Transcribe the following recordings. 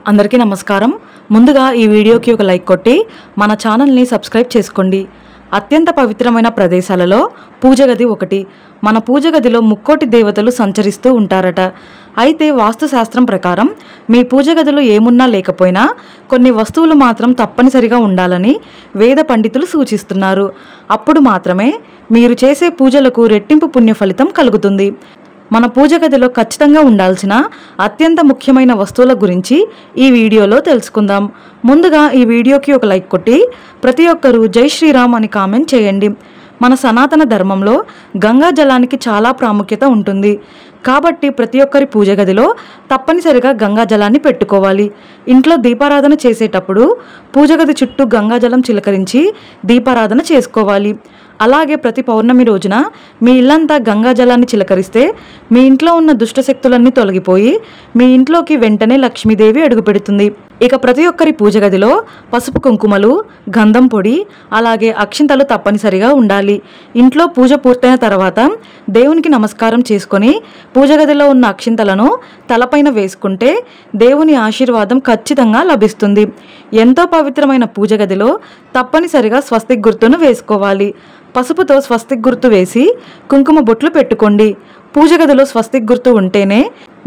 అందరికీ నమస్కారం. ముందుగా ఈ వీడియోకి ఒక లైక్ కొట్టి మన ఛానల్ని సబ్స్క్రైబ్ చేసుకోండి. అత్యంత పవిత్రమైన ప్రదేశాలలో పూజ గది ఒకటి. మన పూజ గదిలో ముక్కోటి దేవతలు సంచరిస్తూ ఉంటారట. అయితే వాస్తుశాస్త్రం ప్రకారం మీ పూజ గదిలో ఏమున్నా లేకపోయినా కొన్ని వస్తువులు మాత్రం తప్పనిసరిగా ఉండాలని వేద పండితులు సూచిస్తున్నారు. అప్పుడు మాత్రమే మీరు చేసే పూజలకు రెట్టింపు పుణ్య ఫలితం కలుగుతుంది. మన పూజ గదిలో ఖచ్చితంగా ఉండాల్సిన అత్యంత ముఖ్యమైన వస్తువుల గురించి ఈ వీడియోలో తెలుసుకుందాం. ముందుగా ఈ వీడియోకి ఒక లైక్ కొట్టి ప్రతి ఒక్కరూ జై శ్రీరామ్ అని కామెంట్ చేయండి. మన సనాతన ధర్మంలో గంగా జలానికి చాలా ప్రాముఖ్యత ఉంటుంది. కాబట్టి ప్రతి ఒక్కరి పూజ గదిలో తప్పనిసరిగా గంగా జలాన్ని పెట్టుకోవాలి. ఇంట్లో దీపారాధన చేసేటప్పుడు పూజ గది చుట్టూ గంగా జలం చిలకరించి దీపారాధన చేసుకోవాలి. అలాగే ప్రతి పౌర్ణమి రోజున మీ ఇల్లంతా గంగా జలాన్ని చిలకరిస్తే మీ ఇంట్లో ఉన్న దుష్టశక్తులన్నీ తొలగిపోయి మీ ఇంట్లోకి వెంటనే లక్ష్మీదేవి అడుగుపెడుతుంది. ఇక ప్రతి ఒక్కరి పూజ గదిలో పసుపు కుంకుమలు, గంధం పొడి, అలాగే అక్షింతలు తప్పనిసరిగా ఉండాలి. ఇంట్లో పూజ పూర్తయిన తర్వాత దేవునికి నమస్కారం చేసుకొని పూజ గదిలో ఉన్న అక్షింతలను తలపైన వేసుకుంటే దేవుని ఆశీర్వాదం ఖచ్చితంగా లభిస్తుంది. ఎంతో పవిత్రమైన పూజ గదిలో తప్పనిసరిగా స్వస్తిక్ గుర్తును వేసుకోవాలి. పసుపుతో స్వస్తిక్ గుర్తు వేసి కుంకుమ బొట్లు పెట్టుకోండి. పూజ గదిలో స్వస్తిక్ గుర్తు ఉంటేనే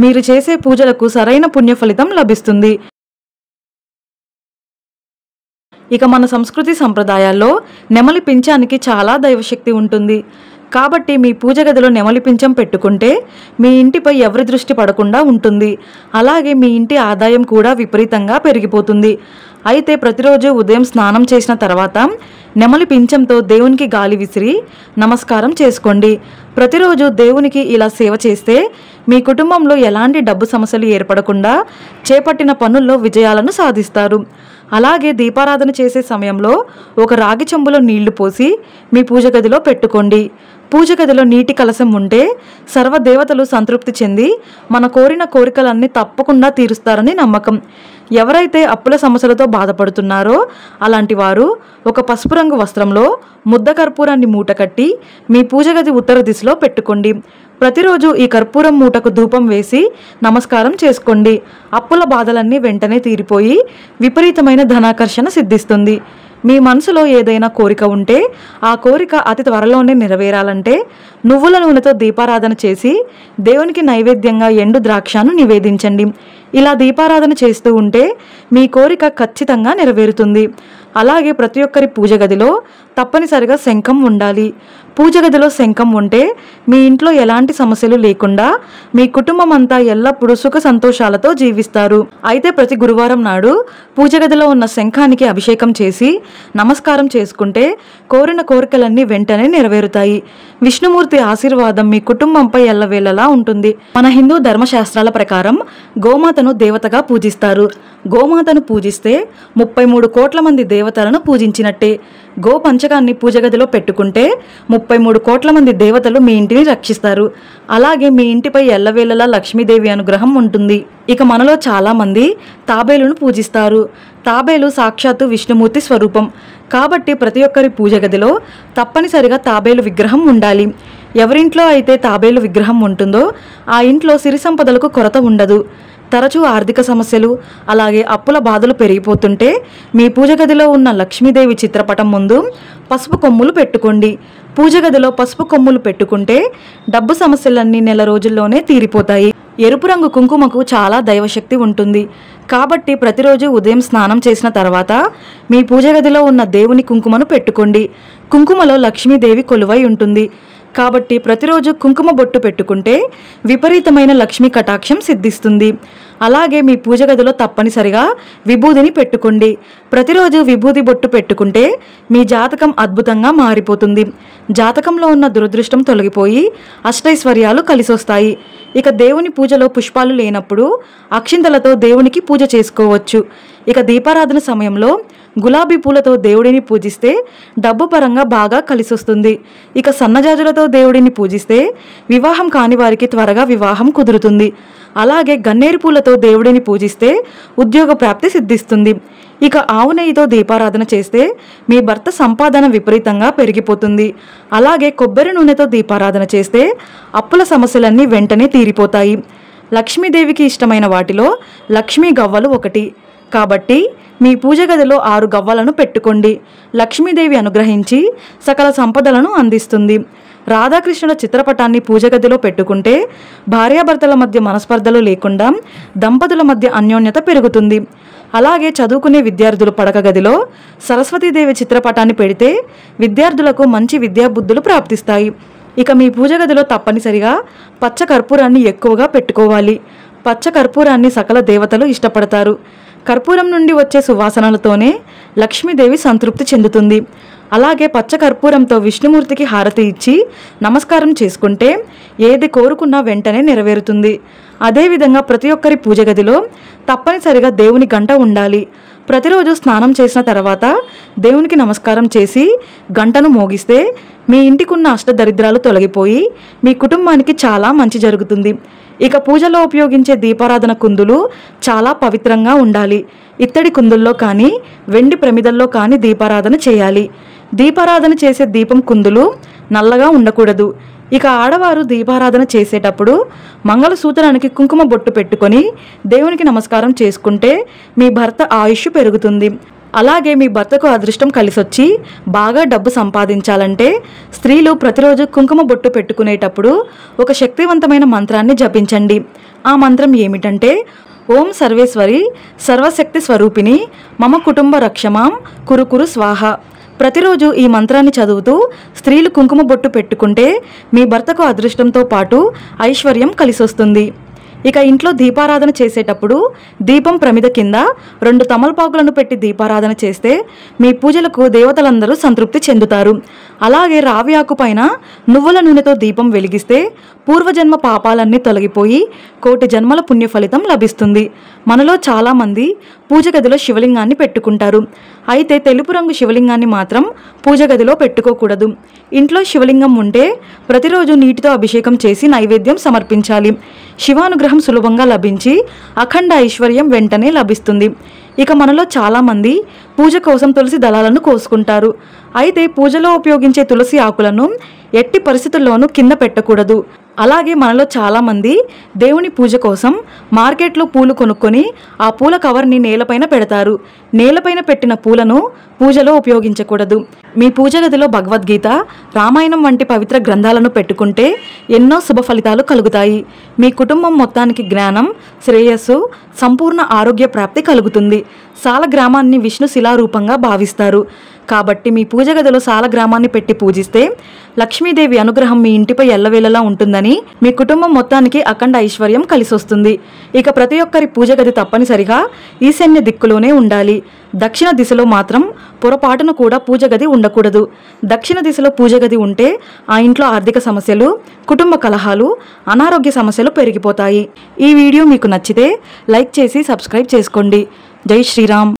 మీరు చేసే పూజలకు సరైన పుణ్య ఫలితం లభిస్తుంది. ఇక మన సంస్కృతి సంప్రదాయాల్లో నెమలి పించానికి చాలా దైవశక్తి ఉంటుంది. కాబట్టి మీ పూజ గదిలో నెమలి పించం పెట్టుకుంటే మీ ఇంటిపై ఎవరి దృష్టి పడకుండా ఉంటుంది. అలాగే మీ ఇంటి ఆదాయం కూడా విపరీతంగా పెరిగిపోతుంది. అయితే ప్రతిరోజు ఉదయం స్నానం చేసిన తర్వాత నెమలి పించంతో దేవునికి గాలి విసిరి నమస్కారం చేసుకోండి. ప్రతిరోజు దేవునికి ఇలా సేవ చేస్తే మీ కుటుంబంలో ఎలాంటి డబ్బు సమస్యలు ఏర్పడకుండా చేపట్టిన పనుల్లో విజయాలను సాధిస్తారు. అలాగే దీపారాధన చేసే సమయంలో ఒక రాగి చెంబులో నీళ్లు పోసి మీ పూజ గదిలో పెట్టుకోండి. పూజ గదిలో నీటి కలశం ఉంటే సర్వదేవతలు సంతృప్తి చెంది మన కోరిన కోరికలన్నీ తప్పకుండా తీరుస్తారని నమ్మకం. ఎవరైతే అప్పుల సమస్యలతో బాధపడుతున్నారో అలాంటి వారు ఒక పసుపు రంగు వస్త్రంలో ముద్ద కర్పూరాన్ని మూట కట్టి మీ పూజ గది ఉత్తర దిశలో పెట్టుకోండి. ప్రతిరోజు ఈ కర్పూరం మూటకు ధూపం వేసి నమస్కారం చేసుకోండి. అప్పుల బాధలన్నీ వెంటనే తీరిపోయి విపరీతమైన ధనాకర్షణ సిద్ధిస్తుంది. మీ మనసులో ఏదైనా కోరిక ఉంటే ఆ కోరిక అతి త్వరలోనే నెరవేరాలంటే నువ్వుల నూనెతో దీపారాధన చేసి దేవునికి నైవేద్యంగా ఎండు ద్రాక్షను నివేదించండి. ఇలా దీపారాధన చేస్తూ ఉంటే మీ కోరిక ఖచ్చితంగా నెరవేరుతుంది. అలాగే ప్రతి ఒక్కరి పూజ గదిలో తప్పనిసరిగా శంఖం ఉండాలి. పూజ గదిలో శంఖం ఉంటే మీ ఇంట్లో ఎలాంటి సమస్యలు లేకుండా మీ కుటుంబం అంతా ఎల్లప్పుడూ సుఖ సంతోషాలతో జీవిస్తారు. అయితే ప్రతి గురువారం నాడు పూజ గదిలో ఉన్న శంఖానికి అభిషేకం చేసి నమస్కారం చేసుకుంటే కోరిన కోరికలన్నీ వెంటనే నెరవేరుతాయి. విష్ణుమూర్తి ఆశీర్వాదం మీ కుటుంబంపై ఎల్లవేళలా ఉంటుంది. మన హిందూ ధర్మశాస్త్రాల ప్రకారం గోమాతను దేవతగా పూజిస్తారు. గోమాతను పూజిస్తే 33 కోట్ల మంది దేవతలను పూజించినట్టే. గో పంచకాన్ని పూజ గదిలో పెట్టుకుంటే 33 కోట్ల మంది దేవతలు మీ ఇంటిని రక్షిస్తారు. అలాగే మీ ఇంటిపై ఎల్లవేళలా లక్ష్మీదేవి అనుగ్రహం ఉంటుంది. ఇక మనలో చాలా మంది తాబేలును పూజిస్తారు. తాబేలు సాక్షాత్తు విష్ణుమూర్తి స్వరూపం. కాబట్టి ప్రతి ఒక్కరి పూజ గదిలో తప్పనిసరిగా తాబేలు విగ్రహం ఉండాలి. ఎవరింట్లో అయితే తాబేలు విగ్రహం ఉంటుందో ఆ ఇంట్లో సిరి సంపదలకు కొరత ఉండదు. తరచూ ఆర్థిక సమస్యలు అలాగే అప్పుల బాధలు పెరిగిపోతుంటే మీ పూజ గదిలో ఉన్న లక్ష్మీదేవి చిత్రపటం ముందు పసుపు కొమ్ములు పెట్టుకోండి. పూజ గదిలో పసుపు కొమ్ములు పెట్టుకుంటే డబ్బు సమస్యలన్నీ నెల రోజుల్లోనే తీరిపోతాయి. ఎరుపు రంగు కుంకుమకు చాలా దైవశక్తి ఉంటుంది. కాబట్టి ప్రతిరోజు ఉదయం స్నానం చేసిన తర్వాత మీ పూజ గదిలో ఉన్న దేవుని కుంకుమను పెట్టుకోండి. కుంకుమలో లక్ష్మీదేవి కొలువై ఉంటుంది. కాబట్టి ప్రతిరోజు కుంకుమ బొట్టు పెట్టుకుంటే విపరీతమైన లక్ష్మీ కటాక్షం సిద్ధిస్తుంది. అలాగే మీ పూజ గదిలో తప్పనిసరిగా విభూదిని పెట్టుకోండి. ప్రతిరోజు విభూది బొట్టు పెట్టుకుంటే మీ జాతకం అద్భుతంగా మారిపోతుంది. జాతకంలో ఉన్న దురదృష్టం తొలగిపోయి అష్టైశ్వర్యాలు కలిసొస్తాయి. ఇక దేవుని పూజలో పుష్పాలు లేనప్పుడు అక్షింతలతో దేవునికి పూజ చేసుకోవచ్చు. ఇక దీపారాధన సమయంలో గులాబీ పూలతో దేవుడిని పూజిస్తే డబ్బు పరంగా బాగా కలిసొస్తుంది. ఇక సన్నజాజులతో దేవుడిని పూజిస్తే వివాహం కాని వారికి త్వరగా వివాహం కుదురుతుంది. అలాగే గన్నేరు పూలతో దేవుడిని పూజిస్తే ఉద్యోగ ప్రాప్తి సిద్ధిస్తుంది. ఇక ఆవు నెయ్యితో దీపారాధన చేస్తే మీ భర్త సంపాదన విపరీతంగా పెరిగిపోతుంది. అలాగే కొబ్బరి నూనెతో దీపారాధన చేస్తే అప్పుల సమస్యలన్నీ వెంటనే తీరిపోతాయి. లక్ష్మీదేవికి ఇష్టమైన వాటిలో లక్ష్మీ గవ్వలు ఒకటి. కాబట్టి మీ పూజ గదిలో 6 గవ్వలను పెట్టుకోండి. లక్ష్మీదేవి అనుగ్రహించి సకల సంపదలను అందిస్తుంది. రాధాకృష్ణుల చిత్రపటాన్ని పూజ గదిలో పెట్టుకుంటే భార్యాభర్తల మధ్య మనస్పర్ధలు లేకుండా దంపతుల మధ్య అన్యోన్యత పెరుగుతుంది. అలాగే చదువుకునే విద్యార్థులు పడక గదిలో సరస్వతీదేవి చిత్రపటాన్ని పెడితే విద్యార్థులకు మంచి విద్యాబుద్ధులు ప్రాప్తిస్తాయి. ఇక మీ పూజ గదిలో తప్పనిసరిగా పచ్చ కర్పూరాన్ని ఎక్కువగా పెట్టుకోవాలి. పచ్చ కర్పూరాన్ని సకల దేవతలు ఇష్టపడతారు. కర్పూరం నుండి వచ్చే సువాసనలతోనే లక్ష్మీదేవి సంతృప్తి చెందుతుంది. అలాగే పచ్చ కర్పూరంతో విష్ణుమూర్తికి హారతి ఇచ్చి నమస్కారం చేసుకుంటే ఏది కోరుకున్నా వెంటనే నెరవేరుతుంది. అదేవిధంగా ప్రతి ఒక్కరి పూజ గదిలో తప్పనిసరిగా దేవుని గంట ఉండాలి. ప్రతిరోజు స్నానం చేసిన తర్వాత దేవునికి నమస్కారం చేసి గంటను మోగిస్తే మీ ఇంటికున్న అష్టదరిద్రాలు తొలగిపోయి మీ కుటుంబానికి చాలా మంచి జరుగుతుంది. ఇక పూజలో ఉపయోగించే దీపారాధన కుందులు చాలా పవిత్రంగా ఉండాలి. ఇత్తడి కుందుల్లో కానీ వెండి ప్రమిదల్లో కానీ దీపారాధన చేయాలి. దీపారాధన చేసే దీపం కుందులు నల్లగా ఉండకూడదు. ఇక ఆడవారు దీపారాధన చేసేటప్పుడు మంగళసూత్రానికి కుంకుమ బొట్టు పెట్టుకొని దేవునికి నమస్కారం చేసుకుంటే మీ భర్త ఆయుష్ పెరుగుతుంది. అలాగే మీ భర్తకు అదృష్టం కలిసొచ్చి బాగా డబ్బు సంపాదించాలంటే స్త్రీలు ప్రతిరోజు కుంకుమ బొట్టు పెట్టుకునేటప్పుడు ఒక శక్తివంతమైన మంత్రాన్ని జపించండి. ఆ మంత్రం ఏమిటంటే ఓం సర్వేశ్వరి సర్వశక్తి స్వరూపిణి మమ కుటుంబ రక్షమాం కురుకురు స్వాహ. ప్రతిరోజు ఈ మంత్రాన్ని చదువుతూ స్త్రీలు కుంకుమ బొట్టు పెట్టుకుంటే మీ భర్తకు అదృష్టంతో పాటు ఐశ్వర్యం కలిసొస్తుంది. ఇక ఇంట్లో దీపారాధన చేసేటప్పుడు దీపం ప్రమిద కింద 2 తమలపాకులను పెట్టి దీపారాధన చేస్తే మీ పూజలకు దేవతలందరూ సంతృప్తి చెందుతారు. అలాగే రావి ఆకు పైన నువ్వుల నూనెతో దీపం వెలిగిస్తే పూర్వజన్మ పాపాలన్నీ తొలగిపోయి కోటి జన్మల పుణ్య ఫలితం లభిస్తుంది. మనలో చాలామంది పూజ గదిలో శివలింగాన్ని పెట్టుకుంటారు. అయితే తెలుపు రంగు శివలింగాన్ని మాత్రం పూజ గదిలో పెట్టుకోకూడదు. ఇంట్లో శివలింగం ఉంటే ప్రతిరోజు నీటితో అభిషేకం చేసి నైవేద్యం సమర్పించాలి. శివానుగ్రహం సులభంగా లభించి అఖండ ఐశ్వర్యం వెంటనే లభిస్తుంది. ఇక మనలో చాలామంది పూజ కోసం తులసి దళాలను కోసుకుంటారు. అయితే పూజలో ఉపయోగించే తులసి ఆకులను ఎట్టి పరిస్థితుల్లోనూ కింద పెట్టకూడదు. అలాగే మనలో చాలామంది దేవుని పూజ కోసం మార్కెట్లో పూలు కొనుక్కొని ఆ పూల కవర్ని నేలపైన పెడతారు. నేలపైన పెట్టిన పూలను పూజలో ఉపయోగించకూడదు. మీ పూజ గదిలో భగవద్గీత, రామాయణం వంటి పవిత్ర గ్రంథాలను పెట్టుకుంటే ఎన్నో శుభ ఫలితాలు కలుగుతాయి. మీ కుటుంబం మొత్తానికి జ్ఞానం, శ్రేయస్సు, సంపూర్ణ ఆరోగ్య ప్రాప్తి కలుగుతుంది. సాలగ్రామాన్ని విష్ణు శిలారూపంగా భావిస్తారు. కాబట్టి మీ పూజ గదిలో సాలగ్రామాన్ని పెట్టి పూజిస్తే లక్ష్మీదేవి అనుగ్రహం మీ ఇంటిపై ఎల్లవేళలా ఉంటుందని మీ కుటుంబం మొత్తానికి అఖండ ఐశ్వర్యం కలిసొస్తుంది. ఇక ప్రతి ఒక్కరి పూజ గది తప్పనిసరిగా ఈశాన్య దిక్కులోనే ఉండాలి. దక్షిణ దిశలో మాత్రం పొరపాటున కూడా పూజ గది ఉండకూడదు. దక్షిణ దిశలో పూజ గది ఉంటే ఆ ఇంట్లో ఆర్థిక సమస్యలు, కుటుంబ కలహాలు, అనారోగ్య సమస్యలు పెరిగిపోతాయి. ఈ వీడియో మీకు నచ్చితే లైక్ చేసి సబ్స్క్రైబ్ చేసుకోండి. జై శ్రీరామ్.